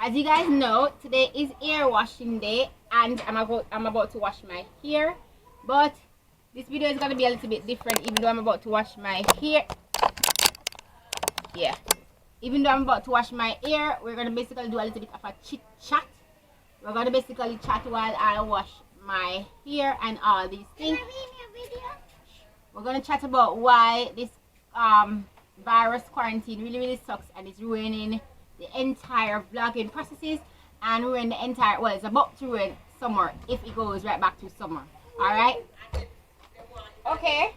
As you guys know, today is hair washing day and I'm about to wash my hair. But this video is gonna be a little bit different even though I'm about to wash my hair. Yeah. Even though I'm about to wash my hair, we're gonna basically do a little bit of a chit chat. We're gonna basically chat while I wash my hair and all these things. We're gonna chat about why this virus quarantine really sucks and it's ruining the entire vlogging processes and ruin the entire, well, it's about to ruin summer if it goes right back to summer. All right, okay,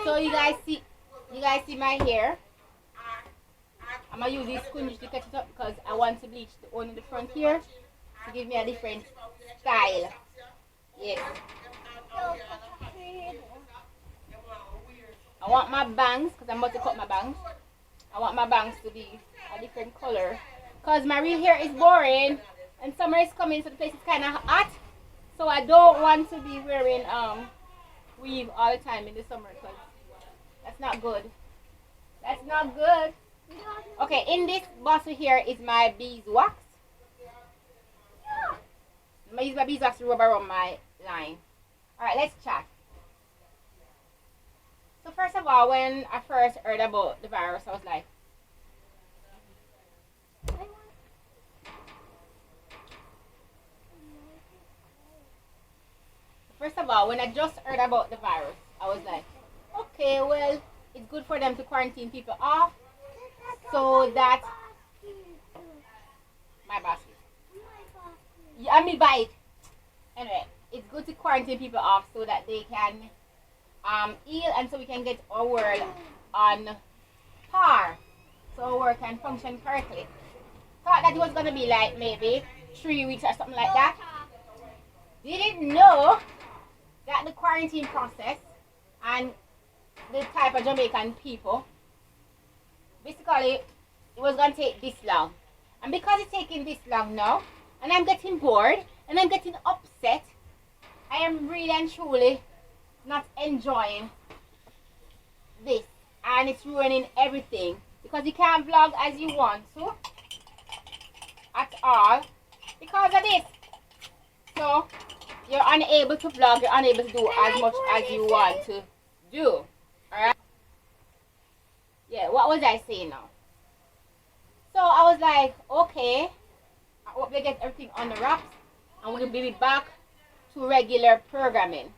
so you guys see my hair. I'm gonna use this sponge to catch it up because I want to bleach the one in the front here to give me a different style. Yes, I want my bangs, because I'm about to cut my bangs, I want my bangs to be a different color because my real hair is boring and summer is coming, so the place is kind of hot, so I don't want to be wearing weave all the time in the summer because that's not good. Okay, in this bottle here is my beeswax. I'm gonna use my beeswax to rub around my line. Alright, let's chat. So first of all, when I first heard about the virus, I was like, when I just heard about the virus, I was like, okay, well, it's good for them to quarantine people off so that my basket. Yeah, I mean bite. Anyway, it's good to quarantine people off so that they can heal and so we can get our world on par, so our work can function correctly. Thought that it was gonna be like maybe 3 weeks or something like that. Didn't know that the quarantine process and the type of Jamaican people, basically it was gonna take this long. And because it's taking this long now, and I'm getting bored and I'm getting upset, I am really and truly not enjoying this, and it's ruining everything because you can't vlog as you want to at all because of this. So you're unable to vlog, you're unable to do as much as you want to do. Alright? Yeah, what was I saying now? So I was like, okay, I hope they get everything on the wraps and we'll be back to regular programming.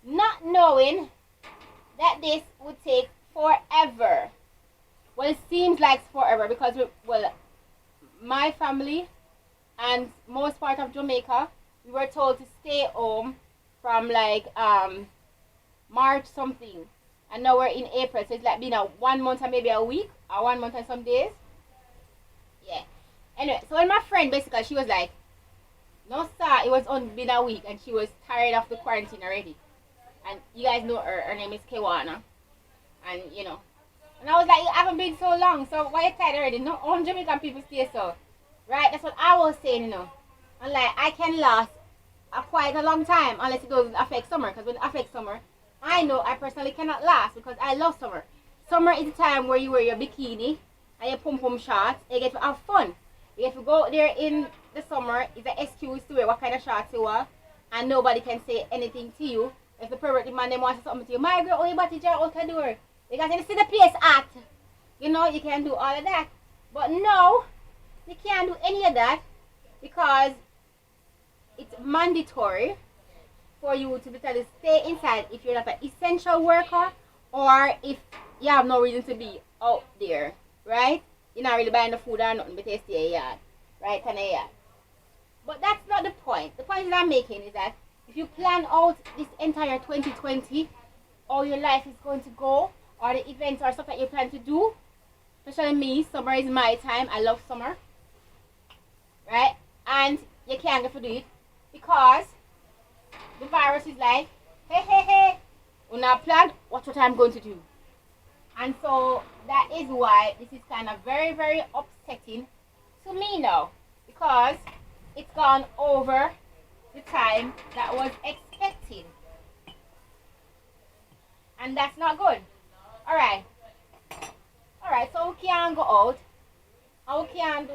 Not knowing that this would take forever. Well, it seems like forever because my family and most part of Jamaica, we were told to stay home from like March something, and now we're in April, so it's like been a 1 month and maybe a week or 1 month and some days. Yeah. Anyway, so when my friend basically, she was like, no sir, it was only been a week and she was tired of the quarantine already. And you guys know her name is Kewana. And you know. And I was like, you haven't been so long, so why you tired already? No, all Jamaican people stay so. Right? That's what I was saying, you know. And like, I can last quite a long time unless it doesn't affect summer. Because when it affects summer, I know I personally cannot last because I love summer. Summer is the time where you wear your bikini and your pom-pom shorts and you get to have fun. You get to go there in the summer. It's an excuse to wear what kind of shorts you want. And nobody can say anything to you. If the pervert man them wants something to you, my girl, oh, you body jar out the door. Because you see the place at. You know, you can do all of that. But no, you can't do any of that because it's mandatory for you to literally stay inside if you're not an essential worker or if you have no reason to be out there, right? You're not really buying the food or nothing, but you stay in your yard, right? Kind of yard. But that's not the point. The point that I'm making is that if you plan out this entire 2020, how your life is going to go, or the events or stuff that you plan to do, especially me, summer is my time. I love summer, right? And you can't get to do it because the virus is like, hey, when I plan, watch what I'm going to do. And so that is why this is kind of very, very upsetting to me now because it's gone over the time that was expected. And that's not good. Alright, so we can't go out. How can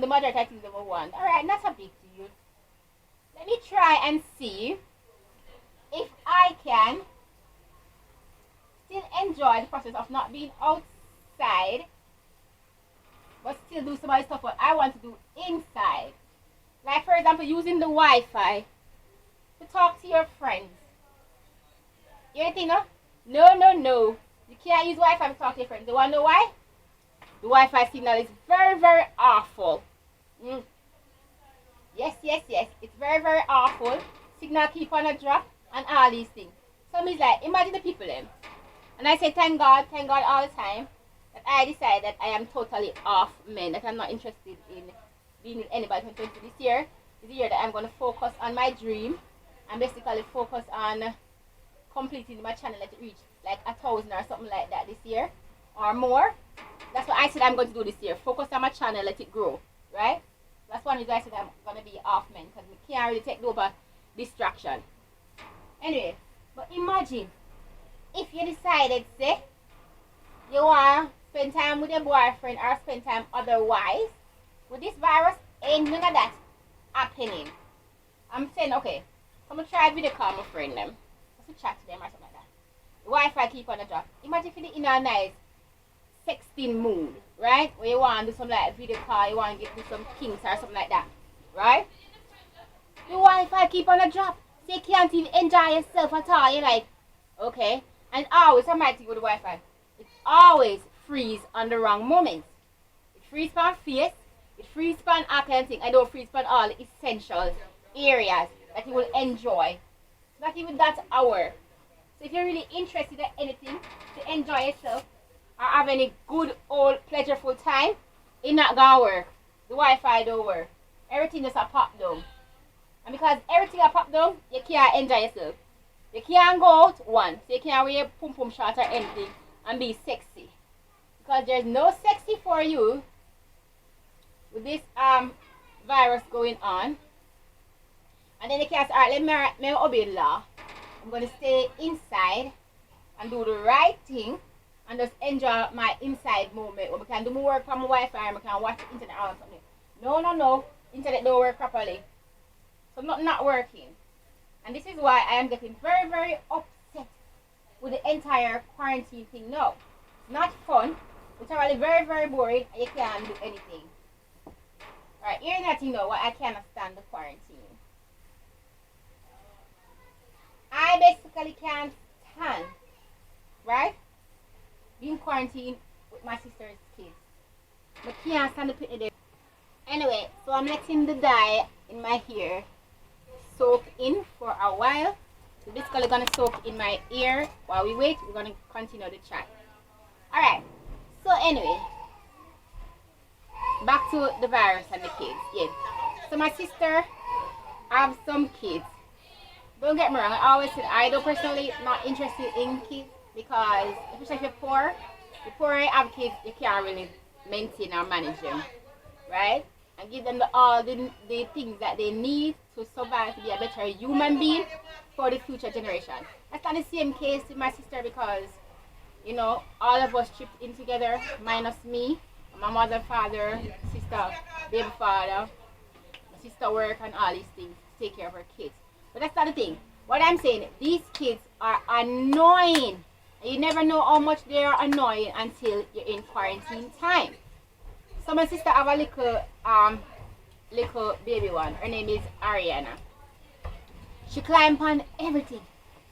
the majority of things that we want? Alright, that's a big deal. Let me try and see if I can still enjoy the process of not being outside, but still do some of the stuff what I want to do inside. Like, for example, using the Wi-Fi to talk to your friends. You anything, no? No. You can't use Wi-Fi to talk to your friends. You want to know why? The Wi-Fi signal is very, very awful. Yes. It's very, very awful. Signal keep on a drop and all these things. So it's like, imagine the people then. And I say thank God all the time that I decide that I am totally off men, that I'm not interested in being with anybody. This year is the year that I'm going to focus on my dream and basically focus on completing my channel to reach like 1,000 or something like that this year or more. That's what I said I'm going to do this year. Focus on my channel, let it grow, right? That's one reason I said I'm going to be off men, because we can't really take over distraction. Anyway, but imagine if you decided, say, you want to spend time with your boyfriend or spend time otherwise, with this virus, ain't none of that happening. I'm saying, okay, so I'm going to try video call my friend them. Just to chat to them or something like that. The Wi-Fi keep on the drop. Imagine if you're in a nice sexting mood, right? Where you want to do some like video call, you want to get do some kinks or something like that, right? The Wi-Fi keep on the drop. So you can't even enjoy yourself at all. You're like, okay. And always, somebody with the Wi-Fi, it always freeze on the wrong moments. It freeze on face, it freeze on all kind of thing. I don't freeze on all the essential areas that you will enjoy. Not even that hour. So if you're really interested in anything to enjoy yourself or have any good old pleasureful time, it's not gonna work. The Wi-Fi don't work. Everything just a pop down. And because everything a pop down, you can't enjoy yourself. You can't go out one, so you can't wear pum pum short or anything and be sexy. Because there's no sexy for you with this virus going on. And then you can't say, alright, let me obey the law. I'm going to stay inside and do the right thing and just enjoy my inside moment. Where we can do my work from my Wi-Fi and we can watch the internet or something. No. Internet don't work properly. So not working. And this is why I am getting very, very upset with the entire quarantine thing now. It's not fun. It's already very, very boring and you can't do anything. Alright, here's nothing now why I cannot stand the quarantine. I basically can't stand, right, being quarantined with my sister's kids. But can't stand the picnic there. Anyway, so I'm letting the dye in my hair soak in for a while. So basically gonna soak in my ear. While we wait, we're gonna continue the chat. Alright, so anyway, back to the virus and the kids. Yes. So my sister have some kids. Don't get me wrong, I always said I don't personally not interested in kids because especially if you're poor, the poorer you have kids, you can't really maintain or manage them. Right? And give them all the things that they need to survive, to be a better human being for the future generation. That's not the same case with my sister because, you know, all of us chipped in together, minus me, my mother, father, sister, baby father, my sister work and all these things to take care of her kids. But that's not the thing. What I'm saying, these kids are annoying. And you never know how much they are annoying until you're in quarantine time. So my sister have a little baby one. Her name is Ariana. She climb on everything.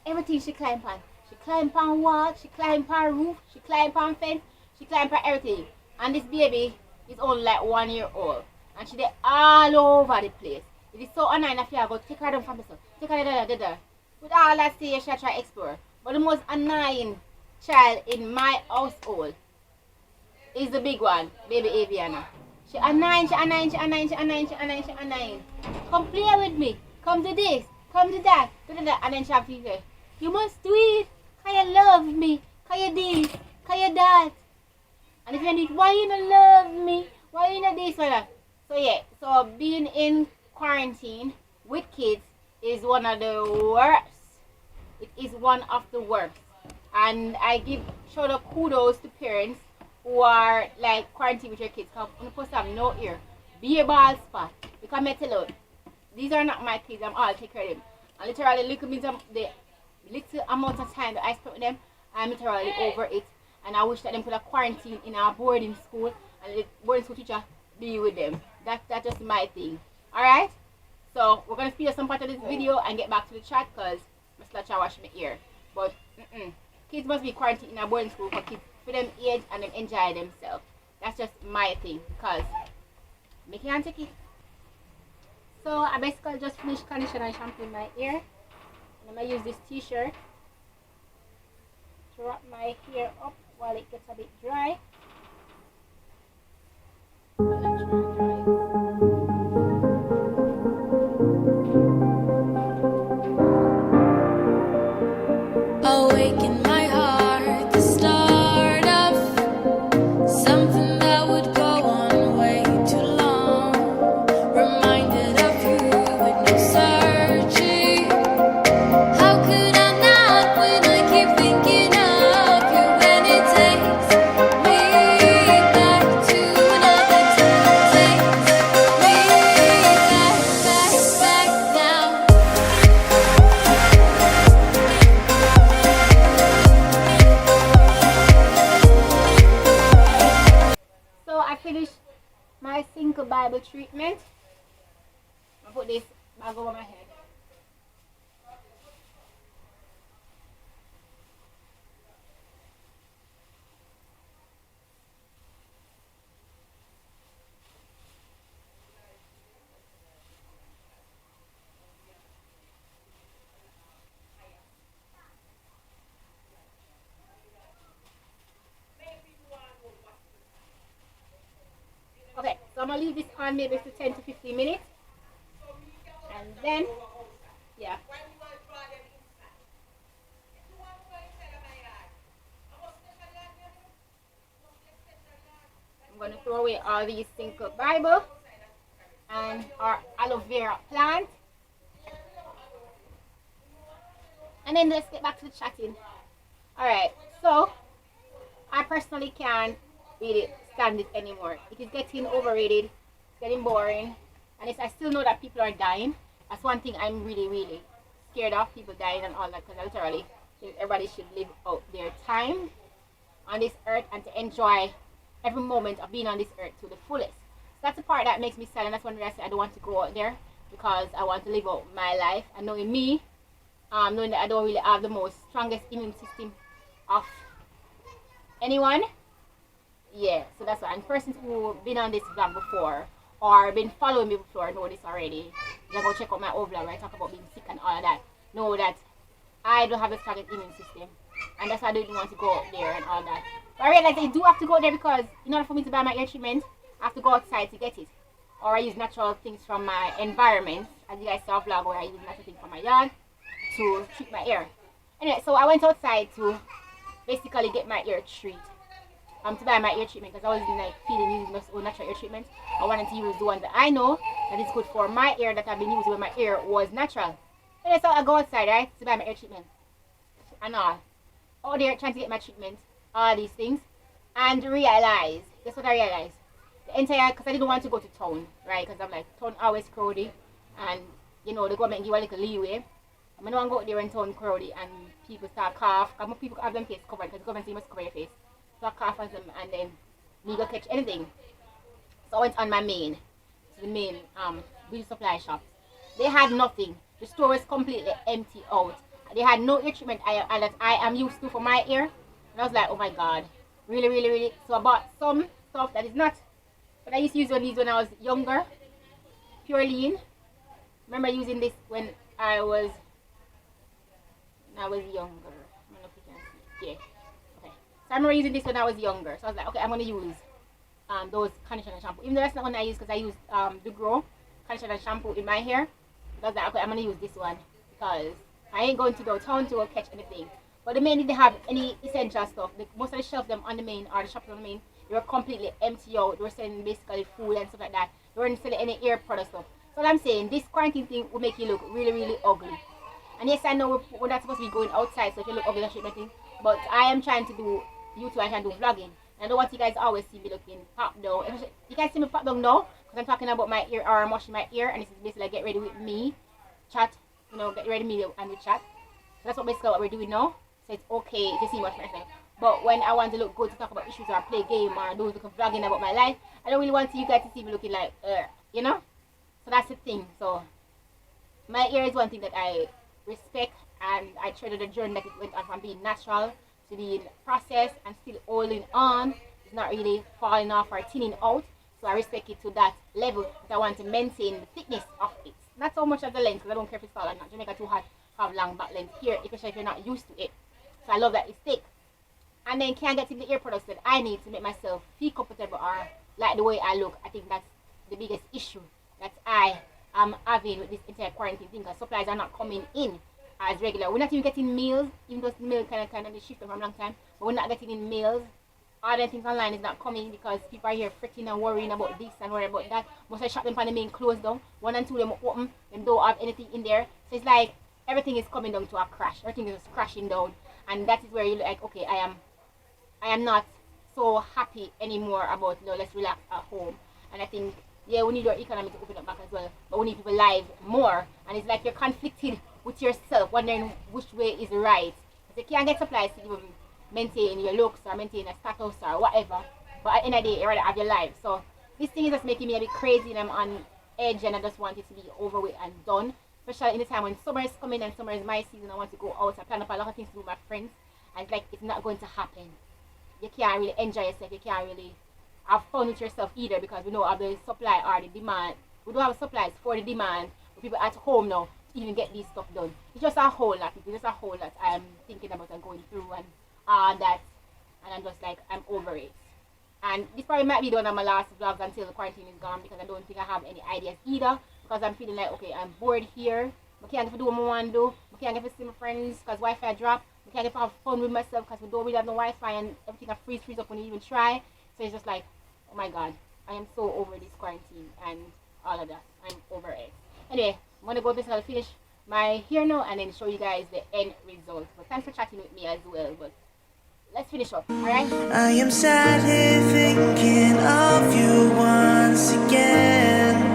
Everything she climb on. She climb on wall, she climb on roof, she climb on fence, she climb on everything. And this baby is only like 1 year old. And she there all over the place. It is so annoying if you go take her down from the sun. Take her da. With all that say she try to explore. But the most annoying child in my household is the big one, baby Aviana. She annoying. Come play with me. Come to this. Come to that. And then she have to say, you must do it. Can you love me? Can you this? Can you that? And if you need, why you don't love me? Why you not this? So yeah, so being in quarantine with kids is one of the worst. It is one of the worst. And I give shout out kudos to parents who are like quarantine with your kids, because you're supposed to have no ear. Be a ball spot. Because I tell you, these are not my kids, I'm all take care of them. And literally the little amount of time that I spent with them, I'm literally over it. And I wish that them could have quarantine in our boarding school and the boarding school teacher be with them. That's just my thing. Alright? So we're gonna speed up some part of this video and get back to the chat because I'm still trying to wash my ear. But kids must be quarantined in a boarding school for kids for them age and them enjoy themselves. That's just my thing because make it and take it. So I basically just finished conditioner and shampooing my ear. And I'm gonna use this t-shirt to wrap my hair up while it gets a bit dry. Awaken my heart, the start of something that would go on way too long. Reminded of you with no searching. How could I not when I keep thinking of you? And it takes me back to another time. Takes me back now. So I finished my single Bible treatment. I put this bag over my head. Okay, so I'm gonna leave this on maybe for 10 to 15 minutes. And then, yeah. I'm gonna throw away all these single Bible and our aloe vera plant. And then let's get back to the chatting. Alright, so I personally can't really stand it anymore. It is getting overrated, it's getting boring, and I still know that people are dying. That's one thing I'm really scared of, people dying and all that, because I literally think everybody should live out their time on this earth and to enjoy every moment of being on this earth to the fullest. So that's the part that makes me sad, and that's one reason I say I don't want to go out there, because I want to live out my life. And knowing me, knowing that I don't really have the most strongest immune system of anyone, yeah, so that's why. And persons who been on this vlog before or been following me before know this already. You go check out my old vlog where I talk about being sick and all of that. Know that I don't have the strongest immune system, and that's why I didn't want to go out there and all that. But I realize I do have to go out there because in order for me to buy my ear treatment, I have to go outside to get it. Or I use natural things from my environment. As you guys saw a vlog where I use natural things from my yard to treat my ear. Anyway, so I went outside to basically get my ear treated. To buy my ear treatment, because I was like feeling using my own natural ear treatment. I wanted to use the one that I know that is good for my ear, that I've been using when my ear was natural. And so I go outside, right, to buy my ear treatment and all. Out there trying to get my treatment, all these things, and realize, guess what I realized? The entire, because I didn't want to go to town, right, because I'm like, town always crowded, and you know, the government give a little leeway. I don't want to go out there and town crowded and people start cough, because most people have them face covered, because the government say you must cover your face. So I cough on them and then me go catch anything. So I went on my main, to the main beauty supply shop. They had nothing. The store was completely empty out. They had no ear treatment that I am used to for my ear. And I was like, oh my god, really. So I bought some stuff that is not, but I used to use these when I was younger. Pure Lean. Remember using this when I was younger. I don't know if you can see. Yeah. So I remember using this when I was younger. So I was like, okay, I'm going to use those conditioner and shampoo. Even though that's not one I use, because I used the Grow conditioner and shampoo in my hair. So I was like, okay, I'm going to use this one because I ain't going to go town to go catch anything. But the main didn't have any essential stuff. Most of the shelves them on the main, or the shops on the main, they were completely empty out. They were selling basically food and stuff like that. They weren't selling any ear product stuff. So what I'm saying, this quarantine thing will make you look really ugly. And yes, I know we're not supposed to be going outside, so if you look ugly, that's nothing. But I am trying to do YouTube, I can do vlogging. And I don't want you guys to always see me looking pop down. You can see me pop down now because I'm talking about my ear, or I'm washing my ear, and this is basically like get ready with me, chat, get ready with me and we chat. So that's what basically what we're doing now. So it's okay to see much my friend. But when I want to look good to talk about issues or play game or do the vlogging about my life, I don't really want you guys to see me looking like, you know? So that's the thing. So my ear is one thing that I respect, and I treasure the journey that it went on from being natural to being processed and still holding on. It's not really falling off or thinning out. So I respect it to that level, but I want to maintain the thickness of it. Not so much of the length, because I don't care if it's tall or not. Jamaica too hot to have long back length here, especially if you're not used to it. So I love that it's thick. And then can get the ear products that I need to make myself feel comfortable or like the way I look. I think that's the biggest issue that I am having with this entire quarantine thing, because supplies are not coming in as regular. We're not even getting meals, even though the meal kind of shifted from a long time, but we're not getting in meals. Other things online is not coming because people are here freaking and worrying about this and worrying about that. Most of the shops them the main closed down. 1 and 2 them open, them don't have anything in there. So it's like everything is coming down to a crash. Everything is just crashing down, and that is where you're like, okay, I am not so happy anymore about, let's relax at home. And I think, yeah, we need our economy to open up back as well, but we need people live more. And it's like you're conflicted with yourself, wondering which way is right. Because you can't get supplies to even maintain your looks or maintain a status or whatever. But at the end of the day, you rather have your life. So this thing is just making me a bit crazy, and I'm on edge, and I just want it to be over with and done. Especially in the time when summer is coming and summer is my season. I want to go out. I plan up a lot of things to do with my friends. And it's like, it's not going to happen. You can't really enjoy yourself. You can't really have fun with yourself either, because we don't have the supply or the demand. We don't have supplies for the demand for people at home now to even get this stuff done. It's just a whole lot. It's just a whole lot I'm thinking about and going through and all that. And I'm just like, I'm over it. And this probably might be one of my last vlogs until the quarantine is gone, because I don't think I have any ideas either. Because I'm feeling like, okay, I'm bored here. I can't get to do what I want to do. I can't get to see my friends because Wi-Fi dropped. I can't get to have fun with myself because we don't really have no Wi-Fi, and everything freeze up when you even try. So it's just like, oh my god, I am so over this quarantine and all of that. I'm over it. Anyway, I'm going to go to finish my hair now and then show you guys the end result. But thanks for chatting with me as well. But let's finish up, alright? I am sat here thinking of you once again.